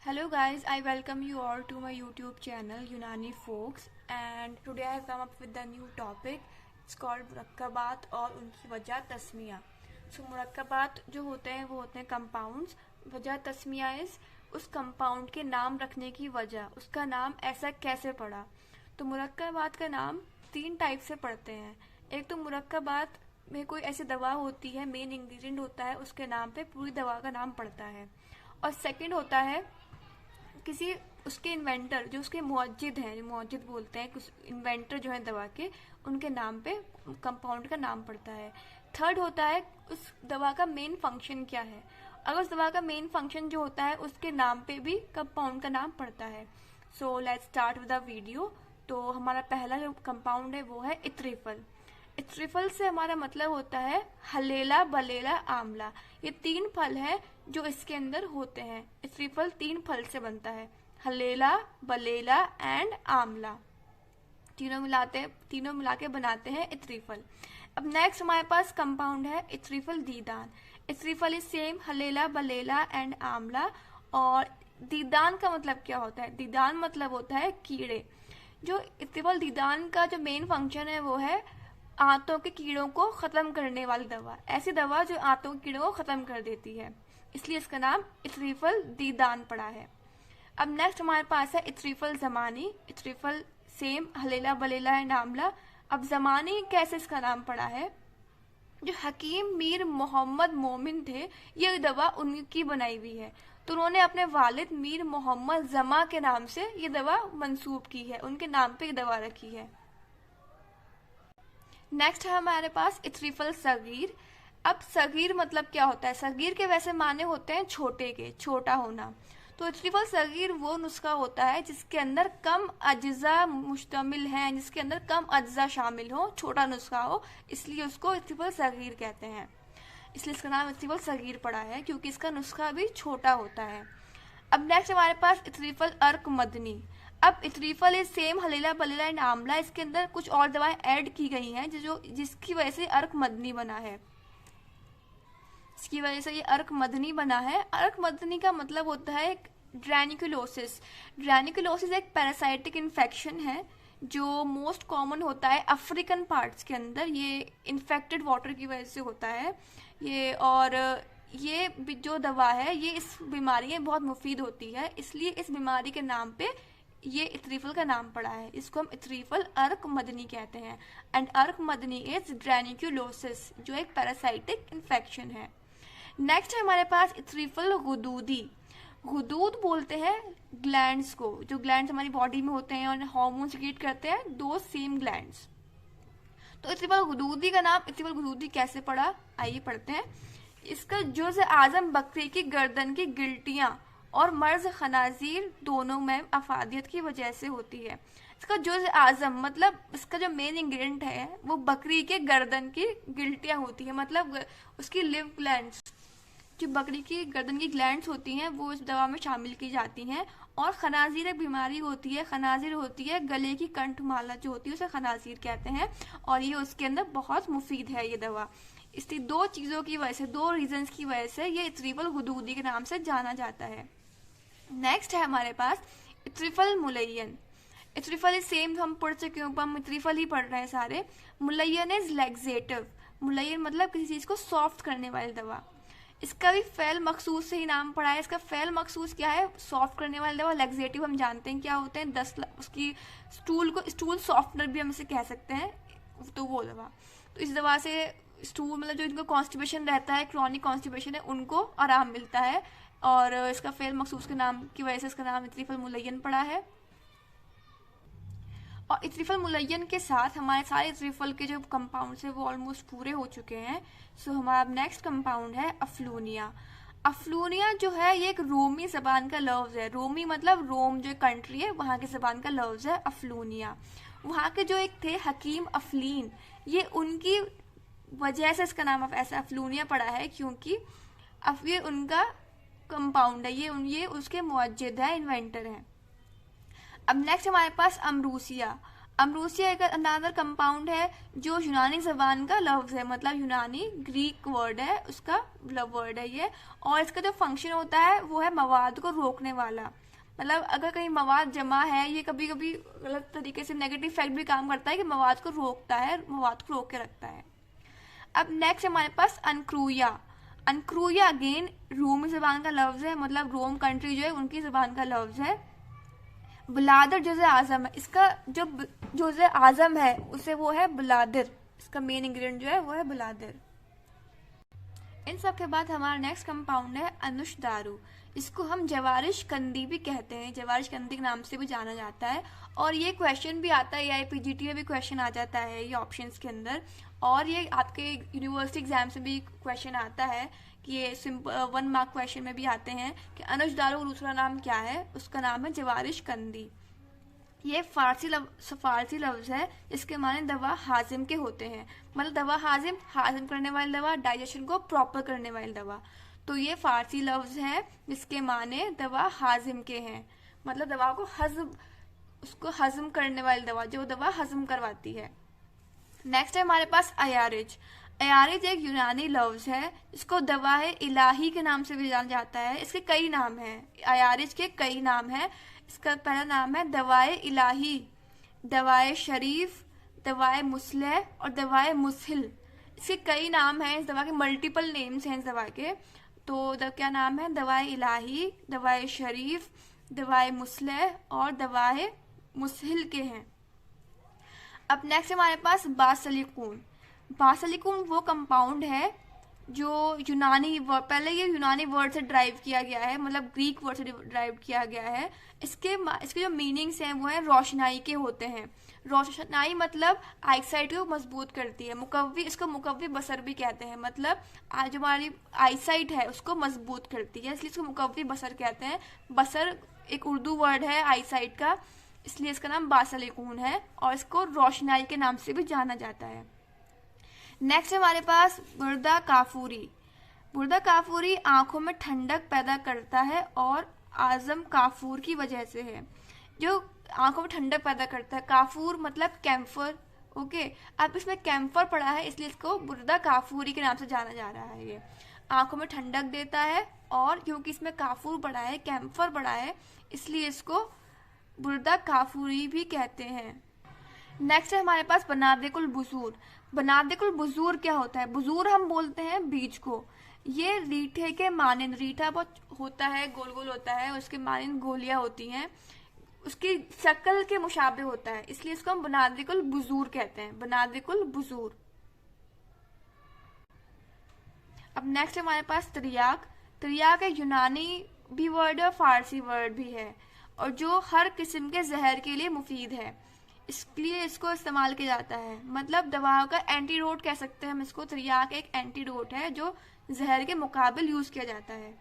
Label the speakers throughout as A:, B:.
A: Hello guys, I welcome you all to my YouTube channel Unani Folks, and today I have come up with a new topic. It's called मुरक्कबात और उनकी वजह Tasmiya. So मुरक्कबात जो होते हैं वो होते हैं कंपाउंड्स. वजह तस्मिया इस उस कंपाउंड के नाम रखने की वजह, उसका नाम ऐसा कैसे पड़ा. तो मुरक्कबात का नाम तीन टाइप से पढ़ते हैं. एक तो मुरक्कबात में कोई ऐसी दवा होती है, मेन इंग्रेडिएंट होता है, उसके नाम पे पूरी दवा का नाम पड़ता है. और सेकंड होता है किसी उसके इन्वेंटर, जो उसके मुअज्जिद हैं, जो मुअज्जिद बोलते हैं, कुछ इन्वेंटर जो है दवा के, उनके नाम पे कंपाउंड का नाम पड़ता है. थर्ड होता है उस दवा का मेन फंक्शन क्या है. अगर उस दवा का मेन फंक्शन जो होता है उसके नाम पे भी कंपाउंड का नाम पड़ता है. So let's start with the video. तो हमारा पहला जो कंपाउंड है वो है इत्रिफल. इत्रिफल से हमारा मतलब होता है हलेला, बलेला, आमला. ये तीन फल है जो इसके अंदर होते हैं. इत्रिफल तीन फल से बनता है, हलेला, बलेला एंड आमला. तीनों मिला के बनाते हैं इत्रिफल. अब नेक्स्ट हमारे पास कंपाउंड है इत्रिफल दीदान. इत्रिफल इज सेम हलेला, बलेला एंड आमला. और दीदान का मतलब क्या होता है. दीदान मतलब होता है कीड़े. जो इत्रिफल दीदान का जो मेन फंक्शन है वो है आंतों के कीड़ों को खत्म करने वाली दवा. ऐसी दवा जो आंतों के कीड़ों को खत्म कर देती है, इसलिए इसका नाम इत्रिफल दीदान पड़ा है. अब नेक्स्ट हमारे पास है इत्रिफल जमानी. इत्रिफल सेम हलेला, बलेला एंड आमला. अब जमानी कैसे इसका नाम पड़ा है. जो हकीम मीर मोहम्मद मोमिन थे, ये दवा उनकी बनाई हुई है. तो उन्होंने अपने वालिद मीर मोहम्मद जमा के नाम से ये दवा मंसूब की है, उनके नाम पे ये दवा रखी है. नेक्स्ट है हमारे पास इत्रिफल सगीर. अब सगीर मतलब क्या होता है. सगीर के वैसे माने होते हैं छोटे के, छोटा होना. तो इत्रिफल सगीर वो नुस्खा होता है जिसके अंदर कम अज्जा मुश्तमिल हैं, जिसके अंदर कम अज्जा शामिल हो, छोटा नुस्खा हो, इसलिए उसको इत्रिफल सगीर कहते हैं. इसलिए इसका नाम इत्रिफल सगीर पड़ा है क्योंकि इसका नुस्खा भी छोटा होता है. अब नेक्स्ट हमारे पास इत्रिफल अर्क मदनी. अब इत्रिफल इज सेम हलेला, बलेला एंड आमला. इसके अंदर कुछ और दवाएं ऐड की गई हैं जिसकी वजह से अर्क मदनी बना है. इसकी वजह से ये अर्क मदनी बना है. अर्क मदनी का मतलब होता है ड्रैनिकुलोसिस. ड्रैनिकुलोसिस एक पैरासाइटिक इन्फेक्शन है जो मोस्ट कॉमन होता है अफ्रीकन पार्ट्स के अंदर. ये इन्फेक्टेड वाटर की वजह से होता है ये. और ये जो दवा है ये इस बीमारी में बहुत मुफीद होती है, इसलिए इस बीमारी के नाम पे ये इत्रिफल का नाम पड़ा है. इसको हम इत्रिफल अर्क मदनी कहते हैं. एंड अर्क मदनी इज ड्रैनिकुलोसिस, जो एक पैरासाइटिक इन्फेक्शन है. नेक्स्ट है हमारे पास इत्रिफल गुदूदी. गुदूद बोलते हैं ग्लैंड्स को, जो ग्लैंड्स हमारी बॉडी में होते हैं और हार्मोन सिक्रीट करते हैं, दो सेम ग्लैंड्स. तो इत्रिफल गुदूदी का नाम इत्रिफल गुदूदी कैसे पड़ा, आइए पढ़ते हैं. इसका जुज़ आज़म बकरी की गर्दन की गिल्टियां और मर्ज खनाजीर दोनों में अफादियत की वजह से होती है. इसका जुज़ आज़म मतलब इसका जो मेन इंग्रेडिएंट है वो बकरी के गर्दन की गिल्टियां होती है, मतलब उसकी लिव ग्लैंड्स, जो बकरी की गर्दन की ग्लैंड्स होती हैं वो इस दवा में शामिल की जाती हैं. और खनाजीर एक बीमारी होती है, खनाजीर होती है गले की कंठमाला जो होती है, उसे खनाजीर कहते हैं. और ये उसके अंदर बहुत मुफीद है ये दवा. इसलिए दो चीज़ों की वजह से, दो रीजंस की वजह से ये इत्रिफल गुदूदी के नाम से जाना जाता है. नेक्स्ट है हमारे पास इत्रिफल मुलय्यन. इत्रिफल इज सेम, हम पढ़ चुके हैं, हम इत्रिफल ही पढ़ रहे हैं सारे. मुलय्यन इज लैक्सेटिव. मुलय्यन मतलब किसी चीज़ को सॉफ्ट करने वाली दवा. इसका भी फ़ैल मखसूस से ही नाम पड़ा है. इसका फ़ैल मखसूस क्या है, सॉफ्ट करने वाली दवा. लैक्सेटिव हम जानते हैं क्या होते हैं, उसकी स्टूल सॉफ्टनर भी हम इसे कह सकते हैं, तो वो दवा. तो इस दवा से स्टूल मतलब जो इनको कॉन्स्टिपेशन रहता है, क्रॉनिक कॉन्स्टिपेशन है, उनको आराम मिलता है. और इसका फेल मखसूस के नाम की वजह से इसका नाम इत्रिफल मुलय्यन पड़ा है. और इत्रिफल मुलय्यन के साथ हमारे सारे इत्रिफल के जो कंपाउंड्स हैं वो ऑलमोस्ट पूरे हो चुके हैं. सो हमारा नेक्स्ट कंपाउंड है अफ्लूनिया. अफ्लूनिया जो है ये एक रोमी जबान का लफ्ज़ है. रोमी मतलब रोम जो कंट्री है वहाँ की जबान का लफ्ज़ है अफ्लूनिया. वहाँ के जो एक थे हकीम अफलीन, ये उनकी वजह से इसका नाम ऐसा अफ्लूनिया पड़ा है क्योंकि ये उनका कंपाउंड है, ये उसके मुअज्जिद है, इन्वेंटर हैं. अब नेक्स्ट हमारे पास अमरूसिया. अमरूसिया एक अनादर कंपाउंड है जो यूनानी जबान का लफ्ज है, मतलब यूनानी ग्रीक वर्ड है, उसका वर्ड है ये। और इसका जो फंक्शन होता है वो है मवाद को रोकने वाला। मतलब अगर कहीं मवाद जमा है, ये कभी कभी गलत तरीके से नेगेटिव इफेक्ट भी काम करता है कि मवाद को रोकता है, मवाद को रोक के रखता है। अब नेक्स्ट हमारे पास अनक्रूया। अनक्रूया अगेन रोमी जबान का लफ्ज है, मतलब रोम कंट्री जो है उनकी जबान का लफ्ज है। बुलादर जुज़े आज़म है, इसका जो जुज़े आज़म है उसे वो है बुलादर, इसका मेन इंग्रेडिएंट जो है वो है बुलादर। इन सब के बाद हमारा नेक्स्ट कंपाउंड है अनुश दारू। इसको हम जवारिश कंदी भी कहते हैं, जवारिश कंदी के नाम से भी जाना जाता है। और ये क्वेश्चन भी आता है, AIPGT में भी क्वेश्चन आ जाता है ये ऑप्शंस के अंदर। और ये आपके यूनिवर्सिटी एग्जाम से भी क्वेश्चन आता है कि ये 1 मार्क क्वेश्चन में भी आते हैं कि अनुश दारू का दूसरा नाम क्या है, उसका नाम है जवारिश कंदी। ये फारसी लफ्ज है जिसके माने दवा हाजिम के होते हैं, मतलब दवा हाजिम करने वाली दवा, डाइजेशन को प्रॉपर करने वाली दवा। तो ये फारसी लफ्ज है जिसके माने दवा हाजिम के हैं, मतलब दवा को उसको हजम करने वाली दवा, जो दवा हजम करवाती है। नेक्स्ट है हमारे पास अयारिज। अयारिज एक यूनानी लफ्ज है, इसको दवाए इलाही के नाम से भी जाना जाता है। इसके कई नाम हैं, अयारिज के कई नाम हैं। इसका पहला नाम है दवाए इलाही, दवाए शरीफ, दवाए मुस्लिह और दवाए मुसहिल। इसके कई नाम हैं, इस दवा के मल्टीपल नेम्स हैं इस दवा के। तो क्या नाम है, दवाए इलाही, दवाए शरीफ, दवाए मुस्लिह और दवाए मुसहिल के हैं। अब नेक्स्ट हमारे पास बासलिकून। बासलिकून वो कंपाउंड है जो यूनानी वर्ड, पहले ये यूनानी वर्ड से ड्राइव किया गया है, मतलब ग्रीक वर्ड से ड्राइव किया गया है। इसके जो मीनिंग्स हैं वो है रोशनाई के होते हैं। रोशनाई मतलब आईसाइट को मजबूत करती है। मुकव्वी, इसको मुकव्वी बसर भी कहते हैं, मतलब जो हमारी आईसाइट है उसको मजबूत करती है, इसलिए इसको मुकव्वी बसर कहते हैं। बसर एक उर्दू वर्ड है आईसाइट का, इसलिए इसका नाम बासलिकून है और इसको रोशनाई के नाम से भी जाना जाता है। नेक्स्ट हमारे पास बुर्दा काफूरी। बुर्दा काफूरी आंखों में ठंडक पैदा करता है और आजम काफूर की वजह से है, जो आंखों में ठंडक पैदा करता है। काफूर मतलब कैम्फर, ओके। अब इसमें कैम्फर पड़ा है इसलिए इसको बुर्दा काफूरी के नाम से जाना जा रहा है। ये आंखों में ठंडक देता है और क्योंकि इसमें काफूर पड़ा है, कैम्फर पड़ा है, इसलिए इसको बुर्दा काफूरी भी कहते हैं। नेक्स्ट है हमारे पास बनादिकुल बुजूर। बनादिकुल बुजूर क्या होता है, बुजूर हम बोलते हैं बीज को। ये रीठे के मानिंद, रीठा बहुत होता है, गोल गोल होता है, उसके मानिंद गोलियां होती हैं, उसकी शक्ल के मुशाबे होता है, इसलिए इसको हम बनादिकुल बुजूर कहते हैं, बनादिकुल बुजूर। अब नेक्स्ट हमारे पास त्रियाक। त्रियाक एक यूनानी भी वर्ड है, फारसी वर्ड भी है, और जो हर किस्म के जहर के लिए मुफीद है, इसलिए इसको इस्तेमाल किया जाता है। मतलब दवाओं का एंटीडोट कह सकते हैं हम इसको। त्रियाक एक एंटीडोट है जो जहर के मुकाबले यूज किया जाता है।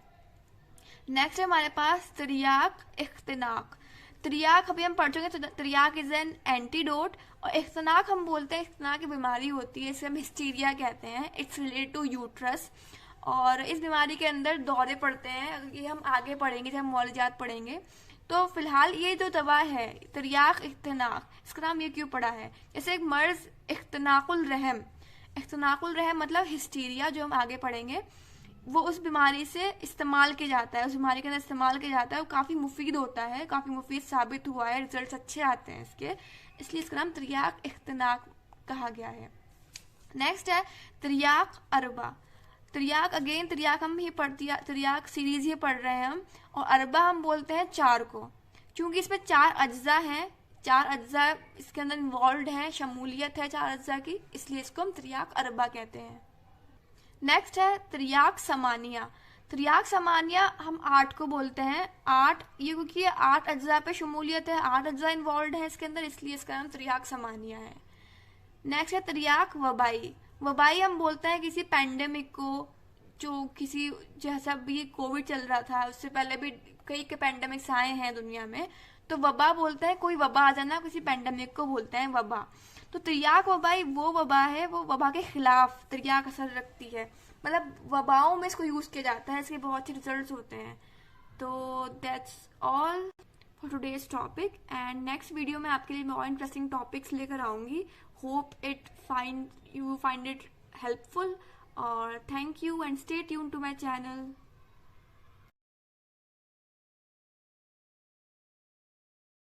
A: नेक्स्ट है हमारे पास त्रियाक इख्तिनाक। त्रियाक अभी हम पढ़ चुके हैं, त्रियाक इज एन एंटीडोट। और इख्तिनाक हम बोलते हैं, इख्तिनाक की बीमारी होती है, इसे हम हिस्टीरिया कहते हैं। इट्स रिलेटेड टू यूट्रस, और इस बीमारी के अंदर दौरे पड़ते हैं। ये हम आगे पढ़ेंगे जब हम मौलजात पढ़ेंगे। तो फिलहाल ये जो दवा है त्रियाक इख्तिनाक, इसका नाम ये क्यों पड़ा है, जैसे एक मर्ज इख्तिनाकुल रहम, इख्तिनाकुल रहम मतलब हिस्टीरिया, जो हम आगे पढ़ेंगे, वो उस बीमारी से इस्तेमाल किया जाता है, उस बीमारी के अंदर इस्तेमाल किया जाता है। वो काफ़ी मुफीद होता है, काफ़ी मुफीद साबित हुआ है, रिजल्ट अच्छे आते हैं इसके, इसलिए इसका नाम त्रियाक इख्तिनाक कहा गया है। नेक्स्ट है त्रियाक अरबा। त्रियाक अगेन त्रियाक हम ही त्रियाक सीरीज ही पढ़ रहे हैं हम, और अरबा हम बोलते हैं 4 को, क्योंकि इसमें 4 अज्जा हैं, 4 अज्जा इसके अंदर इन्वॉल्व हैं, शमूलियत है 4 अज्जा की, इसलिए इसको हम त्रियाक अरबा कहते हैं। नेक्स्ट है त्रियाक समानिया। त्रियाक समानिया हम 8 को बोलते हैं। 8 ये क्योंकि 8 अज्जा पे शमूलियत है, 8 अज्जा इन्वॉल्व है इसके अंदर, इसलिए इसका नाम त्रियाक समानिया है। नेक्स्ट है त्रियाक वबाई। वबाई हम बोलते हैं किसी पैंडेमिक को, जो किसी जैसा भी कोविड चल रहा था, उससे पहले भी कई के पैंडेमिक्स आए हैं दुनिया में, तो वबा बोलते हैं, कोई वबा आ जाना, किसी पैंडेमिक को बोलते हैं वबा। तो त्रियाक वबाई वो वबा है, वो वबा के खिलाफ त्रियाक असर रखती है, मतलब वबाओं में इसको यूज किया जाता है, इसके बहुत से रिजल्ट होते हैं। तो that's all for today's topic, and next video में आपके लिए और इंटरेस्टिंग टॉपिक्स लेकर आऊंगी. Hope you find it helpful, और thank you and stay tune to my channel.